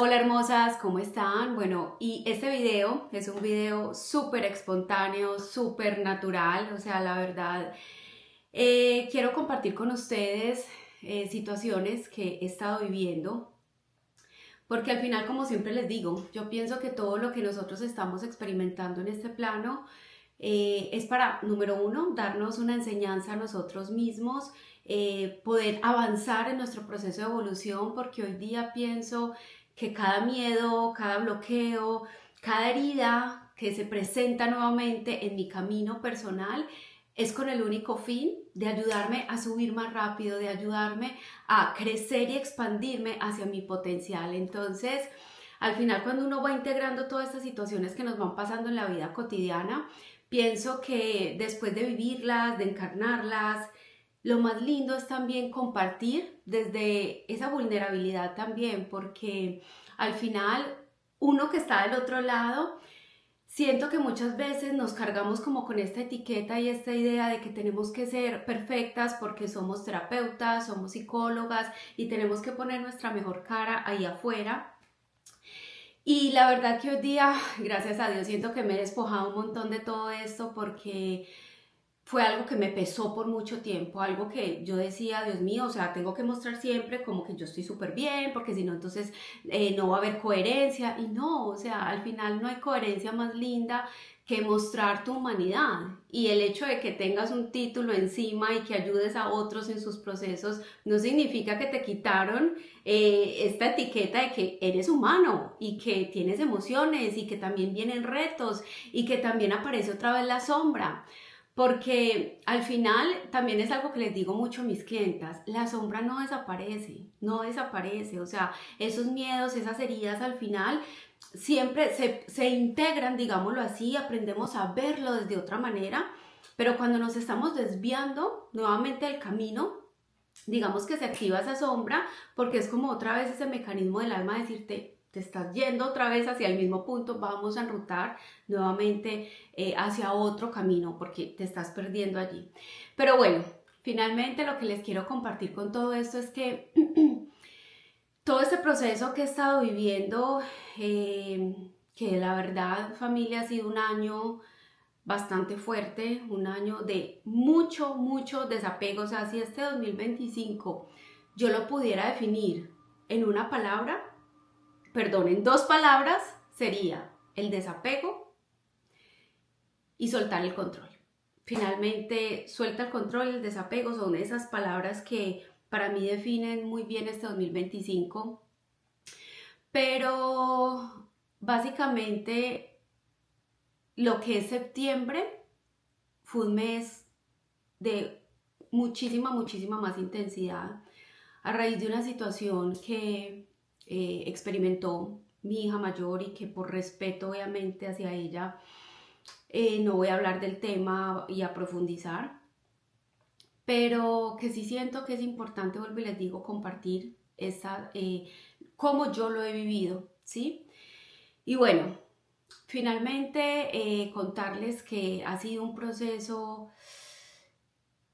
Hola hermosas, ¿cómo están? Bueno, y este video es un video súper espontáneo, súper natural, o sea, la verdad, quiero compartir con ustedes situaciones que he estado viviendo, porque al final, como siempre les digo, yo pienso que todo lo que nosotros estamos experimentando en este plano es para, número uno, darnos una enseñanza a nosotros mismos, poder avanzar en nuestro proceso de evolución, porque hoy día pienso que cada miedo, cada bloqueo, cada herida que se presenta nuevamente en mi camino personal es con el único fin de ayudarme a subir más rápido, de ayudarme a crecer y expandirme hacia mi potencial. Entonces, al final, cuando uno va integrando todas estas situaciones que nos van pasando en la vida cotidiana, pienso que después de vivirlas, de encarnarlas, lo más lindo es también compartir desde esa vulnerabilidad también, porque al final uno que está del otro lado, siento que muchas veces nos cargamos como con esta etiqueta y esta idea de que tenemos que ser perfectas porque somos terapeutas, somos psicólogas y tenemos que poner nuestra mejor cara ahí afuera. Y la verdad que hoy día, gracias a Dios, siento que me he despojado un montón de todo esto porque fue algo que me pesó por mucho tiempo, algo que yo decía, Dios mío, o sea, tengo que mostrar siempre como que yo estoy súper bien, porque si no, entonces no va a haber coherencia. Y no, o sea, al final no hay coherencia más linda que mostrar tu humanidad. Y el hecho de que tengas un título encima y que ayudes a otros en sus procesos, no significa que te quitaron esta etiqueta de que eres humano y que tienes emociones y que también vienen retos y que también aparece otra vez la sombra. Porque al final también es algo que les digo mucho a mis clientas, la sombra no desaparece, no desaparece, o sea, esos miedos, esas heridas al final siempre se integran, digámoslo así, aprendemos a verlo desde otra manera, pero cuando nos estamos desviando nuevamente del camino, digamos que se activa esa sombra porque es como otra vez ese mecanismo del alma de decirte, te estás yendo otra vez hacia el mismo punto, vamos a enrutar nuevamente hacia otro camino porque te estás perdiendo allí. Pero bueno, finalmente lo que les quiero compartir con todo esto es que todo este proceso que he estado viviendo, que la verdad familia ha sido un año bastante fuerte, un año de mucho, mucho desapego. O sea, si este 2025 yo lo pudiera definir en una palabra, perdón, en dos palabras, sería el desapego y soltar el control. Finalmente, suelta el control y el desapego son esas palabras que para mí definen muy bien este 2025. Pero básicamente lo que es septiembre fue un mes de muchísima, muchísima más intensidad a raíz de una situación que experimentó mi hija mayor y que por respeto obviamente hacia ella no voy a hablar del tema y a profundizar, pero que sí siento que es importante, vuelvo y les digo, compartir esa, cómo yo lo he vivido, ¿sí? Y bueno, finalmente contarles que ha sido un proceso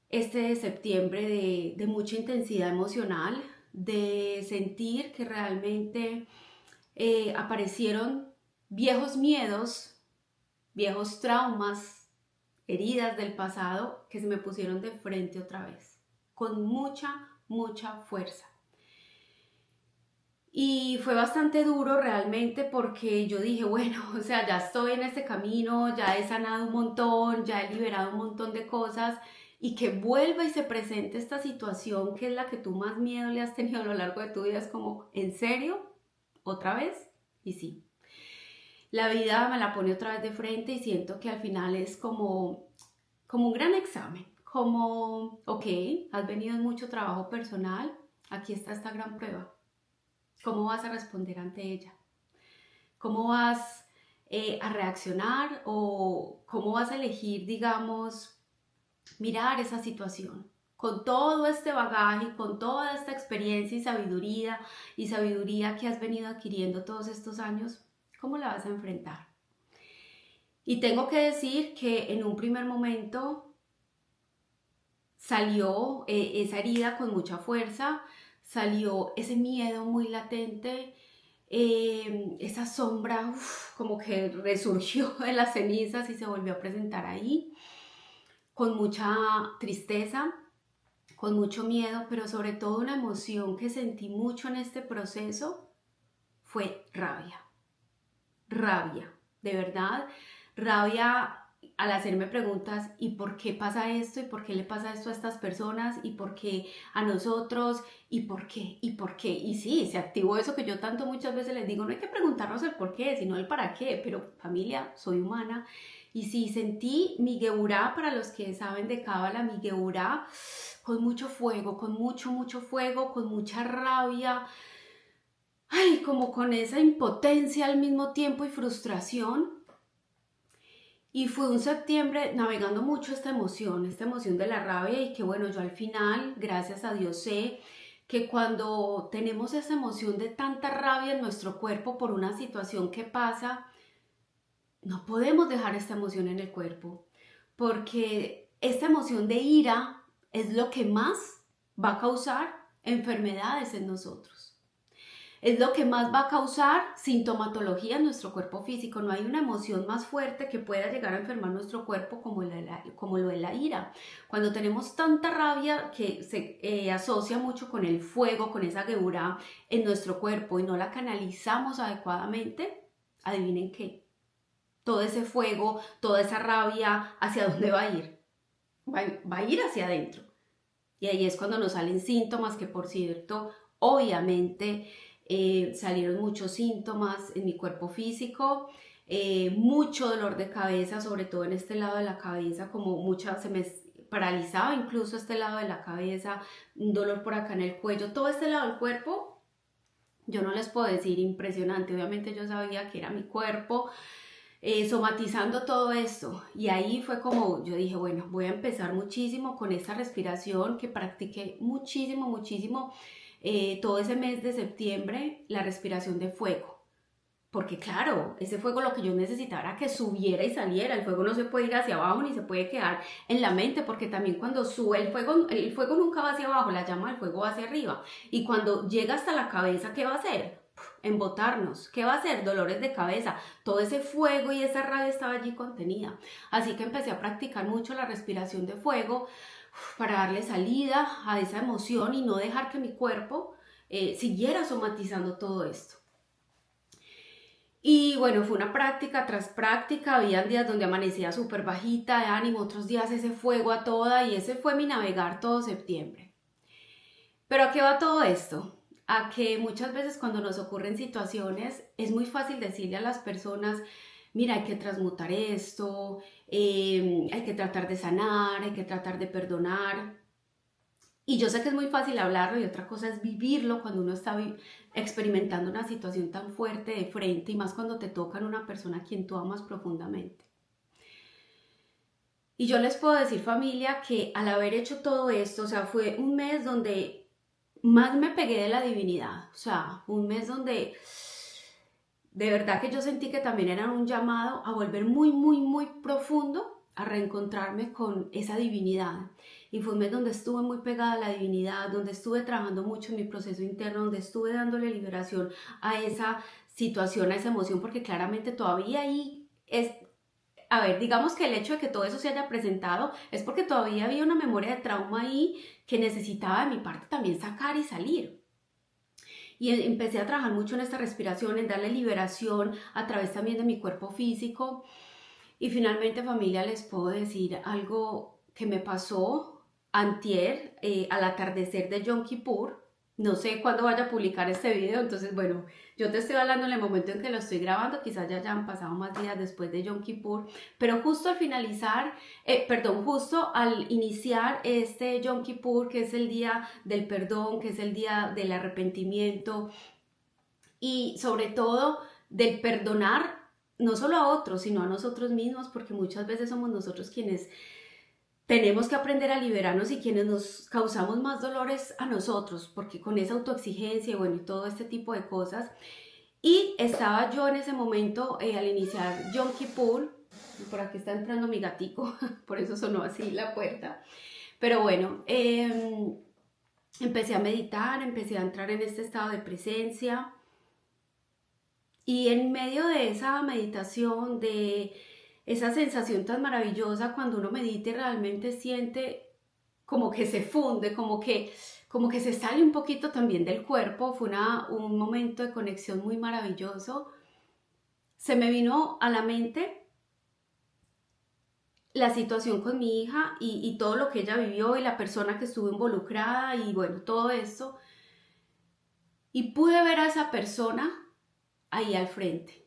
este de septiembre de mucha intensidad emocional, de sentir que realmente aparecieron viejos miedos, viejos traumas, heridas del pasado que se me pusieron de frente otra vez, con mucha, mucha fuerza. Y fue bastante duro realmente porque yo dije, bueno, o sea, ya estoy en este camino, ya he sanado un montón, ya he liberado un montón de cosas y que vuelva y se presente esta situación que es la que tú más miedo le has tenido a lo largo de tu vida, es como, ¿en serio? ¿Otra vez? Y sí, la vida me la pone otra vez de frente y siento que al final es como un gran examen, como, ok, has venido en mucho trabajo personal, aquí está esta gran prueba. ¿Cómo vas a responder ante ella? ¿Cómo vas a reaccionar o cómo vas a elegir, digamos, mirar esa situación? Con todo este bagaje, con toda esta experiencia y sabiduría que has venido adquiriendo todos estos años, ¿cómo la vas a enfrentar? Y tengo que decir que en un primer momento salió esa herida con mucha fuerza, salió ese miedo muy latente, esa sombra como que resurgió de las cenizas y se volvió a presentar ahí, con mucha tristeza, con mucho miedo, pero sobre todo una emoción que sentí mucho en este proceso fue rabia. Rabia, de verdad, rabia al hacerme preguntas, ¿y por qué pasa esto? ¿Y por qué le pasa esto a estas personas? ¿Y por qué a nosotros? ¿Y por qué? ¿Y por qué? Y sí, se activó eso que yo tanto muchas veces les digo, no hay que preguntarnos el por qué, sino el para qué, pero familia, soy humana. Y sí, sentí mi geburá, para los que saben de cábala, mi geburá con mucho fuego, con mucho fuego, con mucha rabia, ay, como con esa impotencia al mismo tiempo y frustración. Y fue un septiembre navegando mucho esta emoción de la rabia, y que bueno, yo al final, gracias a Dios, sé que cuando tenemos esa emoción de tanta rabia en nuestro cuerpo por una situación que pasa, no podemos dejar esta emoción en el cuerpo, porque esta emoción de ira es lo que más va a causar enfermedades en nosotros. Es lo que más va a causar sintomatología en nuestro cuerpo físico. No hay una emoción más fuerte que pueda llegar a enfermar nuestro cuerpo como lo de la ira. Cuando tenemos tanta rabia que se asocia mucho con el fuego, con esa geburá en nuestro cuerpo, y no la canalizamos adecuadamente, adivinen qué. Todo ese fuego, toda esa rabia, ¿hacia dónde va a ir? Va a ir hacia adentro. Y ahí es cuando nos salen síntomas que, por cierto, obviamente salieron muchos síntomas en mi cuerpo físico, mucho dolor de cabeza, sobre todo en este lado de la cabeza, como se me paralizaba incluso este lado de la cabeza, un dolor por acá en el cuello, todo este lado del cuerpo, yo no les puedo decir, impresionante. Obviamente yo sabía que era mi cuerpo somatizando todo esto, y ahí fue como yo dije, bueno, voy a empezar muchísimo con esta respiración que practiqué muchísimo todo ese mes de septiembre, la respiración de fuego. Porque claro, ese fuego lo que yo necesitaba era que subiera y saliera. El fuego no se puede ir hacia abajo ni se puede quedar en la mente, porque también cuando sube el fuego nunca va hacia abajo, la llama del fuego va hacia arriba. Y cuando llega hasta la cabeza, ¿qué va a hacer? Embotarnos. ¿Qué va a hacer? Dolores de cabeza. Todo ese fuego y esa rabia estaba allí contenida. Así que empecé a practicar mucho la respiración de fuego para darle salida a esa emoción y no dejar que mi cuerpo siguiera somatizando todo esto. Y bueno, fue una práctica tras práctica. Había días donde amanecía súper bajita de ánimo, otros días ese fuego a toda, y ese fue mi navegar todo septiembre. Pero ¿a qué va todo esto? A que muchas veces cuando nos ocurren situaciones es muy fácil decirle a las personas, mira, hay que transmutar esto, hay que tratar de sanar, hay que tratar de perdonar. Y yo sé que es muy fácil hablarlo, y otra cosa es vivirlo cuando uno está experimentando una situación tan fuerte de frente, y más cuando te toca en una persona a quien tú amas profundamente. Y yo les puedo decir, familia, que al haber hecho todo esto, o sea, fue un mes donde más me pegué de la divinidad, o sea, un mes donde de verdad que yo sentí que también era un llamado a volver muy profundo, a reencontrarme con esa divinidad. Y fue un mes donde estuve muy pegada a la divinidad, donde estuve trabajando mucho en mi proceso interno, donde estuve dándole liberación a esa situación, a esa emoción, porque claramente todavía ahí es, a ver, digamos que el hecho de que todo eso se haya presentado es porque todavía había una memoria de trauma ahí que necesitaba de mi parte también sacar y salir. Y empecé a trabajar mucho en esta respiración, en darle liberación a través también de mi cuerpo físico. Y finalmente, familia, les puedo decir algo que me pasó antier, al atardecer de Yom Kippur. No sé cuándo vaya a publicar este video, entonces bueno, yo te estoy hablando en el momento en que lo estoy grabando, quizás ya han pasado más días después de Yom Kippur, pero justo al finalizar, justo al iniciar este Yom Kippur, que es el día del perdón, que es el día del arrepentimiento, y sobre todo del perdonar no solo a otros, sino a nosotros mismos, porque muchas veces somos nosotros quienes tenemos que aprender a liberarnos y quienes nos causamos más dolores a nosotros, porque con esa autoexigencia y bueno, y todo este tipo de cosas. Y estaba yo en ese momento, al iniciar Yom Kippur, por aquí está entrando mi gatico, por eso sonó así la puerta, pero bueno, empecé a meditar, empecé a entrar en este estado de presencia, Y en medio de esa meditación, de esa sensación tan maravillosa, cuando uno medita y realmente siente como que se funde, como que se sale un poquito también del cuerpo, fue un momento de conexión muy maravilloso. Se me vino a la mente la situación con mi hija y todo lo que ella vivió y la persona que estuvo involucrada y bueno, todo esto. Y pude ver a esa persona ahí al frente.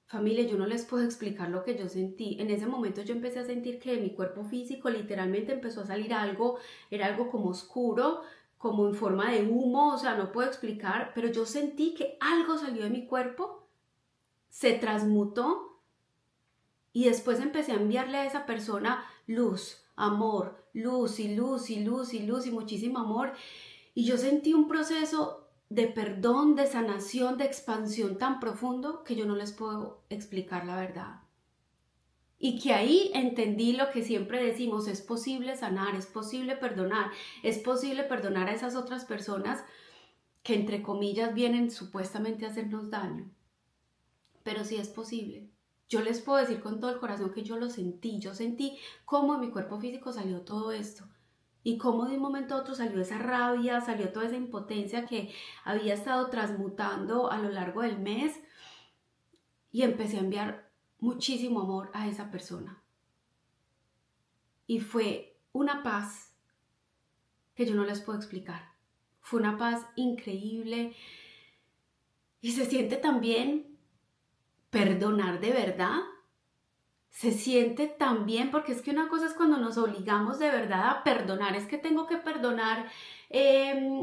Familia, yo no les puedo explicar lo que yo sentí. En ese momento yo empecé a sentir que de mi cuerpo físico literalmente empezó a salir algo, era algo como oscuro, como en forma de humo, o sea, no puedo explicar, pero yo sentí que algo salió de mi cuerpo, se transmutó y después empecé a enviarle a esa persona luz, amor, luz y luz y luz y luz y muchísimo amor. Y yo sentí un proceso de perdón, de sanación, de expansión tan profundo que yo no les puedo explicar la verdad. Y que ahí entendí lo que siempre decimos, es posible sanar, es posible perdonar a esas otras personas que entre comillas vienen supuestamente a hacernos daño. Pero sí es posible. Yo les puedo decir con todo el corazón que yo lo sentí, yo sentí cómo en mi cuerpo físico salió todo esto. Y cómo de un momento a otro salió esa rabia, salió toda esa impotencia que había estado transmutando a lo largo del mes. Y empecé a enviar muchísimo amor a esa persona. Y fue una paz que yo no les puedo explicar. Fue una paz increíble. Y se siente también perdonar de verdad. Se siente tan bien, porque es que una cosa es cuando nos obligamos de verdad a perdonar, es que tengo que perdonar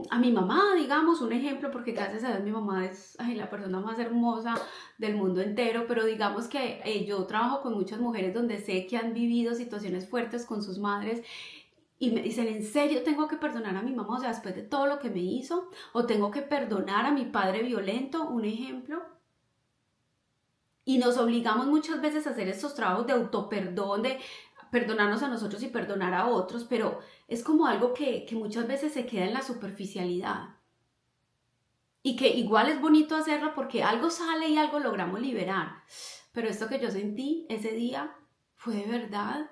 a mi mamá, digamos, un ejemplo, porque gracias a Dios mi mamá es la persona más hermosa del mundo entero, pero digamos que yo trabajo con muchas mujeres donde sé que han vivido situaciones fuertes con sus madres y me dicen, ¿en serio tengo que perdonar a mi mamá? O sea, después de todo lo que me hizo, o tengo que perdonar a mi padre violento, un ejemplo. Y nos obligamos muchas veces a hacer estos trabajos de autoperdón, de perdonarnos a nosotros y perdonar a otros, pero es como algo que muchas veces se queda en la superficialidad. Y que igual es bonito hacerlo porque algo sale y algo logramos liberar. Pero esto que yo sentí ese día fue de verdad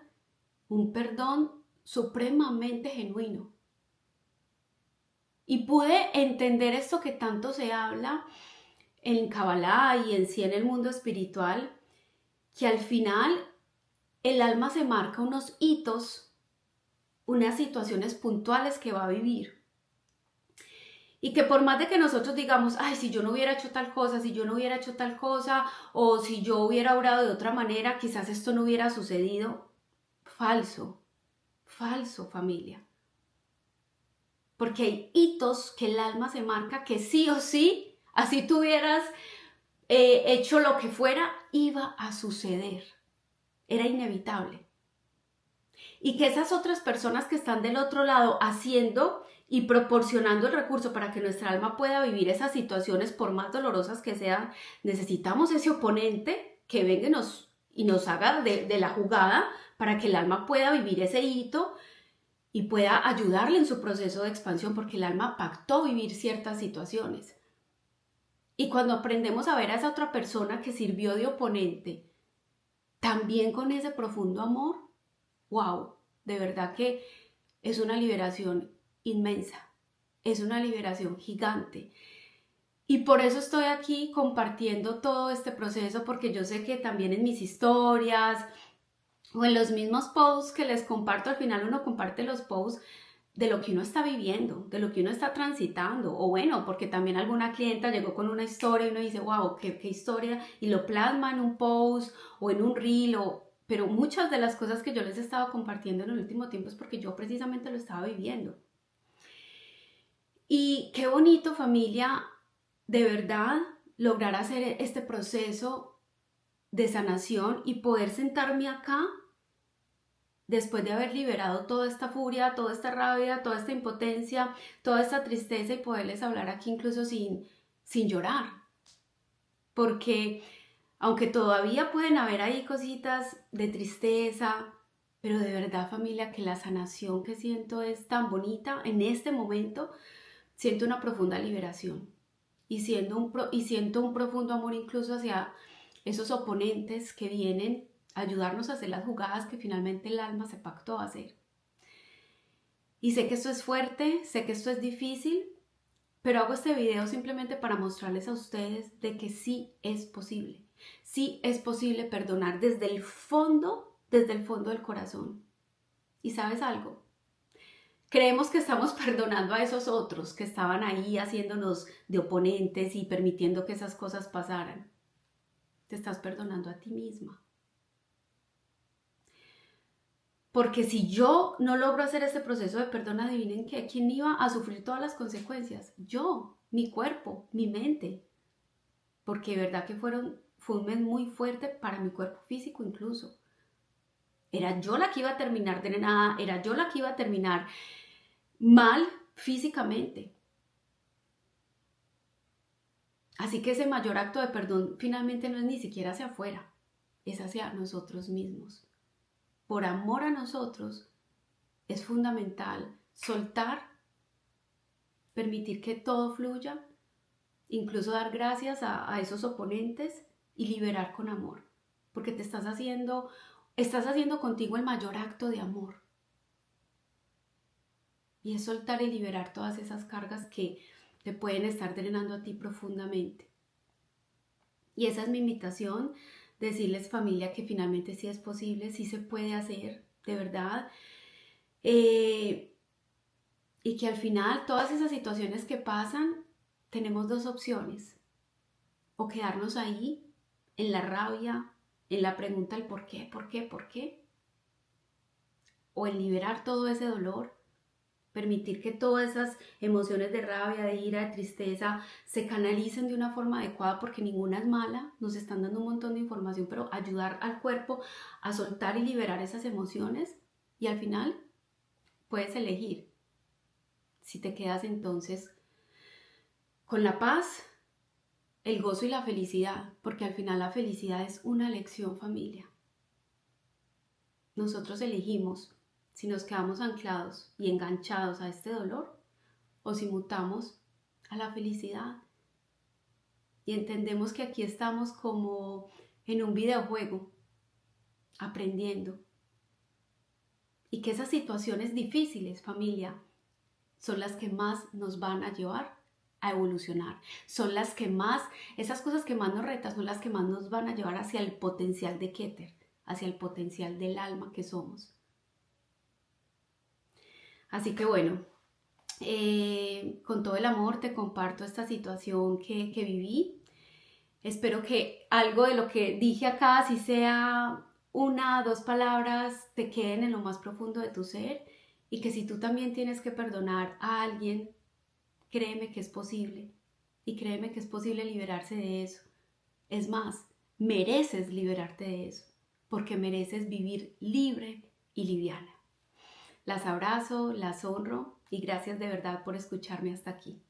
un perdón supremamente genuino. Y pude entender esto que tanto se habla en Kabbalah y en sí en el mundo espiritual, que al final el alma se marca unos hitos, unas situaciones puntuales que va a vivir. Y que por más de que nosotros digamos, ay, si yo no hubiera hecho tal cosa, si yo no hubiera hecho tal cosa, o si yo hubiera obrado de otra manera, quizás esto no hubiera sucedido. Falso, falso, familia. Porque hay hitos que el alma se marca que sí o sí, así tú hubieras hecho lo que fuera, iba a suceder. Era inevitable. Y que esas otras personas que están del otro lado haciendo y proporcionando el recurso para que nuestra alma pueda vivir esas situaciones, por más dolorosas que sean, necesitamos ese oponente que venga y nos haga de la jugada para que el alma pueda vivir ese hito y pueda ayudarle en su proceso de expansión, porque el alma pactó vivir ciertas situaciones. Y cuando aprendemos a ver a esa otra persona que sirvió de oponente, también con ese profundo amor, wow, de verdad que es una liberación inmensa, es una liberación gigante. Y por eso estoy aquí compartiendo todo este proceso, porque yo sé que también en mis historias o en los mismos posts que les comparto, al final uno comparte los posts de lo que uno está viviendo, de lo que uno está transitando, o bueno, porque también alguna clienta llegó con una historia y uno dice, wow, qué historia, y lo plasma en un post o en un reel, pero muchas de las cosas que yo les he estado compartiendo en el último tiempo es porque yo precisamente lo estaba viviendo. Y qué bonito, familia, de verdad, lograr hacer este proceso de sanación y poder sentarme acá después de haber liberado toda esta furia, toda esta rabia, toda esta impotencia, toda esta tristeza y poderles hablar aquí incluso sin llorar. Porque aunque todavía pueden haber ahí cositas de tristeza, pero de verdad, familia, que la sanación que siento es tan bonita. En este momento siento una profunda liberación y siento un profundo amor incluso hacia esos oponentes que vienen a ayudarnos a hacer las jugadas que finalmente el alma se pactó a hacer. Y sé que esto es fuerte, sé que esto es difícil, pero hago este video simplemente para mostrarles a ustedes de que sí es posible. Sí es posible perdonar desde el fondo del corazón. ¿Y sabes algo? Creemos que estamos perdonando a esos otros que estaban ahí haciéndonos de oponentes y permitiendo que esas cosas pasaran. Te estás perdonando a ti misma. Porque si yo no logro hacer este proceso de perdón, adivinen qué, ¿quién iba a sufrir todas las consecuencias? Yo, mi cuerpo, mi mente. Porque de verdad que fue un mes muy fuerte para mi cuerpo físico incluso. Era yo la que iba a terminar drenada, era yo la que iba a terminar mal físicamente. Así que ese mayor acto de perdón finalmente no es ni siquiera hacia afuera, es hacia nosotros mismos. Por amor a nosotros, es fundamental soltar, permitir que todo fluya, incluso dar gracias a esos oponentes y liberar con amor, porque estás haciendo contigo el mayor acto de amor. Y es soltar y liberar todas esas cargas que te pueden estar drenando a ti profundamente. Y esa es mi invitación, decirles familia que finalmente sí es posible, sí se puede hacer, de verdad. Y que al final todas esas situaciones que pasan, tenemos dos opciones. O quedarnos ahí, en la rabia, en la pregunta del por qué, por qué, por qué. O en liberar todo ese dolor, permitir que todas esas emociones de rabia, de ira, de tristeza se canalicen de una forma adecuada, porque ninguna es mala, nos están dando un montón de información, pero ayudar al cuerpo a soltar y liberar esas emociones, y al final puedes elegir si te quedas entonces con la paz, el gozo y la felicidad, porque al final la felicidad es una elección, familia. Nosotros elegimos si nos quedamos anclados y enganchados a este dolor o si mutamos a la felicidad. Y entendemos que aquí estamos como en un videojuego, aprendiendo. Y que esas situaciones difíciles, familia, son las que más nos van a llevar a evolucionar. Son las que más, esas cosas que más nos retan, son las que más nos van a llevar hacia el potencial de Keter, hacia el potencial del alma que somos. Así que bueno, con todo el amor te comparto esta situación que viví. Espero que algo de lo que dije acá, si sea una o dos palabras, te queden en lo más profundo de tu ser, y que si tú también tienes que perdonar a alguien, créeme que es posible, y créeme que es posible liberarse de eso. Es más, mereces liberarte de eso, porque mereces vivir libre y liviana. Las abrazo, las honro y gracias de verdad por escucharme hasta aquí.